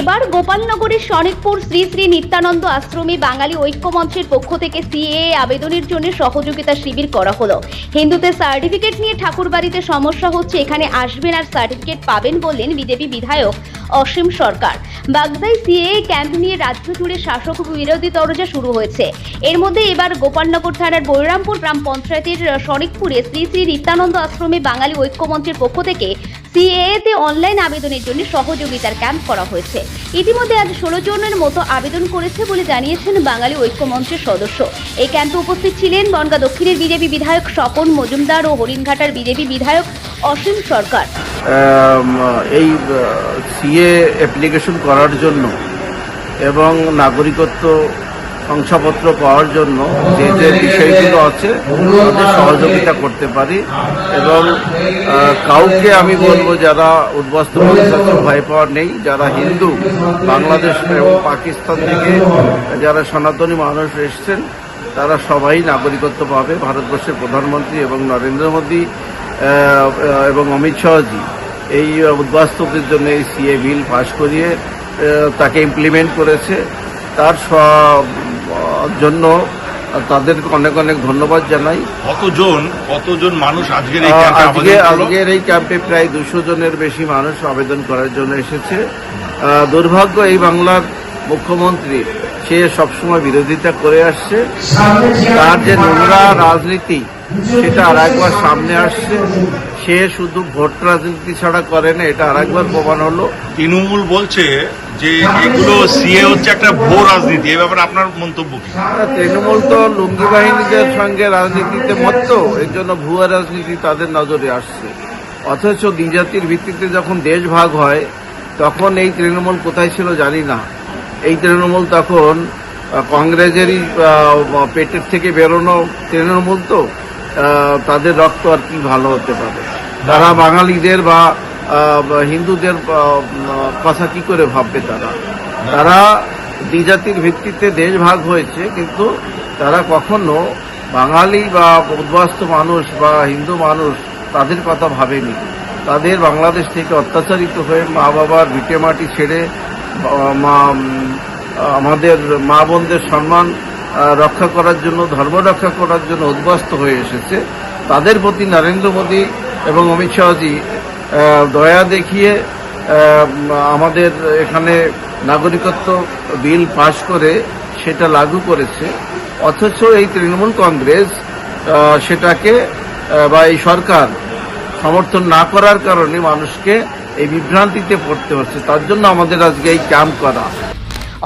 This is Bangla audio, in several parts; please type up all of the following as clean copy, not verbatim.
এবার গোপালনগরের শনিকপুর শ্রী শ্রী নিত্যানন্দ আশ্রমে বাঙালি ঐক্য মঞ্চের পক্ষ থেকে সিএএ আবেদনের জন্য সহযোগিতা শিবির করা হলো। হিন্দুদের সার্টিফিকেট নিয়ে ঠাকুরবাড়িতে সমস্যা হচ্ছে, এখানে আসবেন আর সার্টিফিকেট পাবেন বললেন বিজেপি বিধায়ক অসীম সরকার। বাগদায় সিএএ ক্যাম্প নিয়ে রাজ্য জুড়ে শাসক বিরোধী তরজা শুরু হয়েছে। এর মধ্যে এবার গোপালনগর থানার বৈরামপুর গ্রাম পঞ্চায়েতের শনিকপুরে শ্রী শ্রী নিত্যানন্দ আশ্রমে বাঙালি ঐক্য মঞ্চের পক্ষ থেকে সিএএতে অনলাইন আবেদনের জন্য সহযোগিতার ক্যাম্প করা হয়েছে। ইতিমধ্যে আজ 16 জনের মতো আবেদন করেছে বলে জানিয়েছেন বাঙালি ঐক্য মঞ্চের সদস্য। এই ক্যাম্পে উপস্থিত ছিলেন বনগাঁ দক্ষিণের বিজেপি বিধায়ক স্বপন মজুমদার ও হরিণঘাটার বিজেপি বিধায়ক অসীম সরকার। এই সিএ অ্যাপ্লিকেশন করার জন্য এবং নাগরিকত্ব শংসাপত্র পাওয়ার জন্য যে যে বিষয়গুলো আছে তাদের সহযোগিতা করতে পারি এবং কাউকে আমি বলবো যারা উদ্বাস্তু মানুষ আছে ভয় পাওয়ার নেই। যারা হিন্দু বাংলাদেশ এবং পাকিস্তান থেকে যারা সনাতনী মানুষ এসছেন তারা সবাই নাগরিকত্ব পাবে। ভারতবর্ষের প্রধানমন্ত্রী এবং নরেন্দ্র মোদী এবং অমিত শাহজি এই উদ্বাস্তুদের জন্য এই সিএ বিল পাশ করিয়ে তাকে ইমপ্লিমেন্ট করেছে। তার জন্য তাদেরকে অনেক অনেক ধন্যবাদ জানাই। কতজন মানুষ আজকের এই ক্যাম্পে প্রায় 200 জনের বেশি মানুষ আবেদন করার জন্য এসেছে। দুর্ভাগ্য এই বাংলার মুখ্যমন্ত্রী সে সবসময় বিরোধিতা করে আসছে। তার যে নোংরা রাজনীতি সেটা আর একবার সামনে আসছে। সে শুধু ভোট রাজনীতি ছাড়া করে না, এটা আর একবার প্রমাণ হলো। তৃণমূল বলছে যে এগুলো সিএ হচ্ছে একটা ভো রাজনীতি, এই ব্যাপারে আপনার মন্তব্য কি? তৃণমূল তো লুঙ্গি বাহিনীদের সঙ্গে রাজনীতিতে মত্ত, এর জন্য ভুয়া রাজনীতি তাদের নজরে আসছে। অথচ দ্বিজাতির ভিত্তিতে যখন দেশ ভাগ হয় তখন এই তৃণমূল কোথায় ছিল জানি না। এই তৃণমূল তখন কংগ্রেসেরই পেটের থেকে বেরোনো তৃণমূল, তো তাদের রক্ত আর কি ভালো হতে পারে। তারা বাঙালিদের বা হিন্দুদের কথা কি করে ভাববে? তারা দ্বিজাতির ভিত্তিতে দেশ ভাগ হয়েছে, কিন্তু তারা কখনো বাঙালি বা উদ্বাস্তু মানুষ বা হিন্দু মানুষ তাদের কথা ভাবেনি। তাদের বাংলাদেশ থেকে অত্যাচারিত হয়ে মা বাবার ভিটে মাটি ছেড়ে আমাদের মা বোনদের সম্মান রক্ষা করার জন্য, ধর্ম রক্ষা করার জন্য উদ্বাস্ত হয়ে এসেছে। তাদের প্রতি নরেন্দ্র মোদী এবং অমিত শাহজি দয়া দেখিয়ে আমাদের এখানে নাগরিকত্ব বিল পাশ করে সেটা লাগু করেছে। অথচ এই তৃণমূল কংগ্রেস সেটাকে বা এই সরকার সমর্থন না করার কারণে মানুষকে এই বিভ্রান্তিতে পড়তে হচ্ছে। তার জন্য আমাদের আজকে এই ক্যাম্প করা।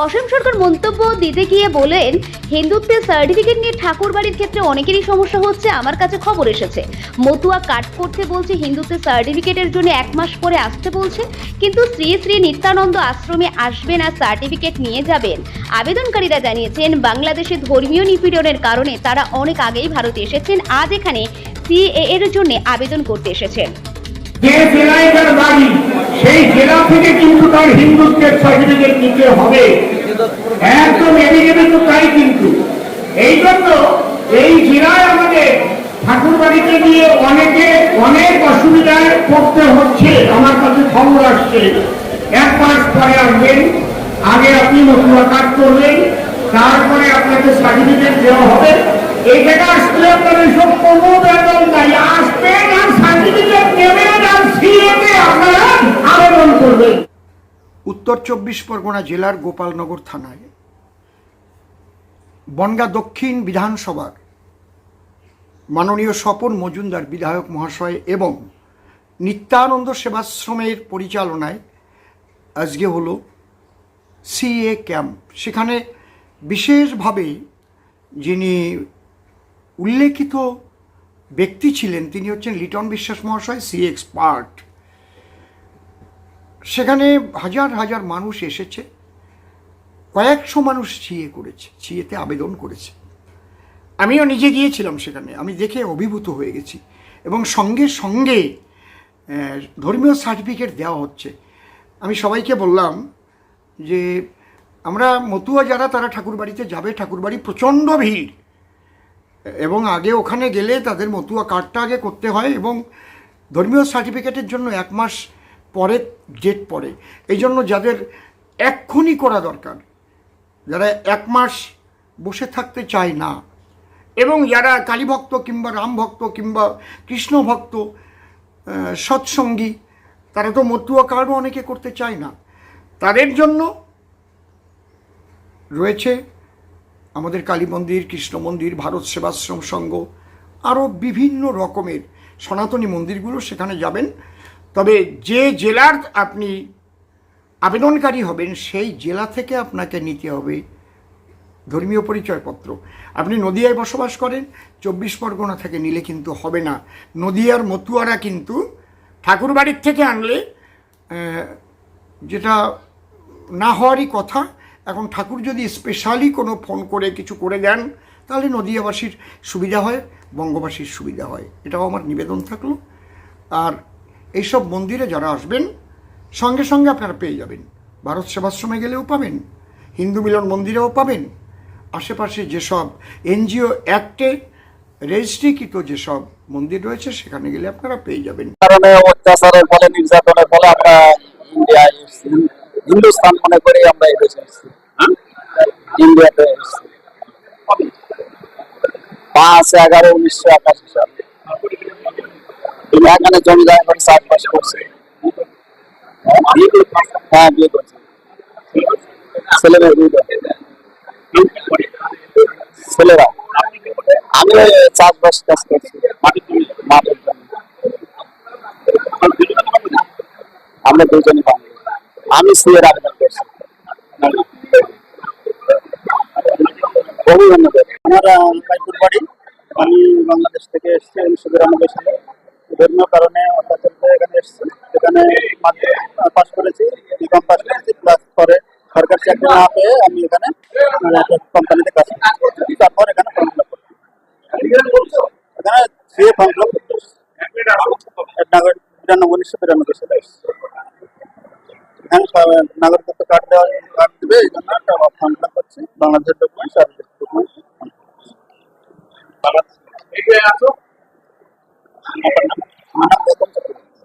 অসীম সরকার মন্তব্য দিতে গিয়ে বলেন, হিন্দুত্বের সার্টিফিকেট নিয়ে ঠাকুরবাড়ির ক্ষেত্রে অনেকেরই সমস্যা হচ্ছে। আমার কাছে খবর এসেছে মতুয়া কাট করতে বলছে, হিন্দুত্বের সার্টিফিকেটের জন্য 1 মাস পরে আসতে বলছে, কিন্তু শ্রী শ্রী নিত্যানন্দ আশ্রমে আসবেন আর সার্টিফিকেট নিয়ে যাবেন। আবেদনকারীরা জানিয়েছেন বাংলাদেশে ধর্মীয় নিপীড়নের কারণে তারা অনেক আগেই ভারতে এসেছেন, আজ এখানে সিএএ এর জন্য আবেদন করতে এসেছেন। যে জেলায় তার বাড়ি সেই জেলা থেকে কিন্তু তার হিন্দুত্বের সার্টিফিকেট নিতে হবে, একদম এদিকে তো তাই। কিন্তু এই জন্য এই জেলায় আমাদের ঠাকুর বাড়িতে গিয়ে অনেক অসুবিধায় পড়তে হচ্ছে। আমার কাছে খবর আসছে 1 মাস পরে আসবেন, আগে আপনি মতুয়া কার্ড করবেন, তারপরে আপনাকে সার্টিফিকেট দেওয়া হবে। এই জায়গা আসলে আপনাদের সব কোনো বেতন নাই, আসবেন আর সার্টিফিকেট নেবেন আর সিএতে আপনারা আবেদন করবেন। উত্তর 24 পরগনা জেলার গোপালনগর থানায় বনগাঁ দক্ষিণ বিধানসভার মাননীয় স্বপন মজুমদার বিধায়ক মহাশয় এবং নিত্যানন্দ সেবাশ্রমের পরিচালনায় আজকে হলো সিএ ক্যাম্প। সেখানে বিশেষভাবে যিনি উল্লেখিত ব্যক্তি ছিলেন তিনি হচ্ছেন লিটন বিশ্বাস মহাশয়, সিএ এক্সপার্ট। সেখানে হাজার হাজার মানুষ এসেছে, কয়েকশো মানুষ সিএতে আবেদন করেছে। আমিও নিজে গিয়েছিলাম সেখানে, আমি দেখে অভিভূত হয়ে গেছি। এবং সঙ্গে সঙ্গে ধর্মীয় সার্টিফিকেট দেওয়া হচ্ছে। আমি সবাইকে বললাম যে আমরা মতুয়া যারা তারা ঠাকুরবাড়িতে যাবে, ঠাকুরবাড়ি প্রচণ্ড ভিড়, এবং আগে ওখানে গেলে তাদের মতুয়া কার্ডটা আগে করতে হয় এবং ধর্মীয় সার্টিফিকেটের জন্য 1 মাস পরে ডেট পড়ে। এই জন্য যাদের এক্ষুনি করা দরকার। যারা 1 মাস বসে থাকতে চায় না, এবং যারা কালীভক্ত কিংবা রাম ভক্ত কিংবা কৃষ্ণ ভক্ত, সৎসঙ্গী, তারা তো মতুয়া কার্ডও অনেকে করতে চায় না, তাদের জন্য রয়েছে আমাদের কালী মন্দির, কৃষ্ণ মন্দির, ভারত সেবাশ্রম সংঘ, আরও বিভিন্ন রকমের সনাতনী মন্দিরগুলো, সেখানে যাবেন। তবে যে জেলার আপনি আবেদনকারী হবেন সেই জেলা থেকে আপনাকে নিতে হবে ধর্মীয় পরিচয়পত্র। আপনি নদিয়ায় বসবাস করেন, 24 পরগনা থেকে নিলে কিন্তু হবে না। নদিয়ার মতুয়ারা কিন্তু ঠাকুরবাড়ির থেকে আনলে যেটা না হওয়ারই কথা, এখন ঠাকুর যদি স্পেশালি কোনো ফোন করে কিছু করে দেন তাহলে নদিয়াবাসীর সুবিধা হয়, বঙ্গবাসীর সুবিধা হয়। এটাও আমার নিবেদন থাকলো। আর এইসব মন্দিরে যারা আসবেন সঙ্গে সঙ্গে আপনারা পেয়ে যাবেন। ভারত সেবাশ্রমে গেলেও পাবেন, হিন্দু মিলন মন্দিরেও পাবেন, আশেপাশে যেসব এনজিও অ্যাক্টে রেজিস্ট্রিকৃত যেসব মন্দির রয়েছে সেখানে গেলে আপনারা পেয়ে যাবেন। কারণে অত্যাচারের ফলে, নির্যাতনের ফলে আমরা ইন্ডিয়ায় এসেছি, হিন্দুস্তান মনে করি আমরা এই দেশে এসেছি, ইন্ডিয়াতে এসেছি 5/11/1981 সালে। এখানে জমি জায়গা করে চাষবাস করছি। হ্যাঁ, বিয়ে করছি, ছেলে মেয়ে 2 জন। ছেলেরা, আমি চাষবাস কাজ করছি মাঠের জন্য। আমরা 2 জনই পাবো। আমি সিএর আবেদন করছি। বহু ধন্যবাদ। আমার রায়পুর বাড়ি। আমি বাংলাদেশ থেকে এসেছি 1992 সালে। ধর্মীয় কারণে অত্যাচারিত এখানে এসেছি। এখানে মাধ্যমিক পাস করেছি, বিকম পাস করেছি, প্লাস পরে সরকারি চাকরি না পেয়ে আমি এখানে একটা কোম্পানিতে কাজ করছি। তারপর এখানে ফর্ম ফিল আপ করছি। এখানে সিএ ফর্ম ফিল আপ করতে এসেছি। 1992 সালে এসেছি। এখানে নাগরিকত্ব কার্ড দেবে, এই জন্য একটা ফর্ম ফিল আপ করছি। বাংলাদেশের ডকুমেন্টস আর ডকুমেন্টস। আমার নাম গৌতম চক্রবর্তী।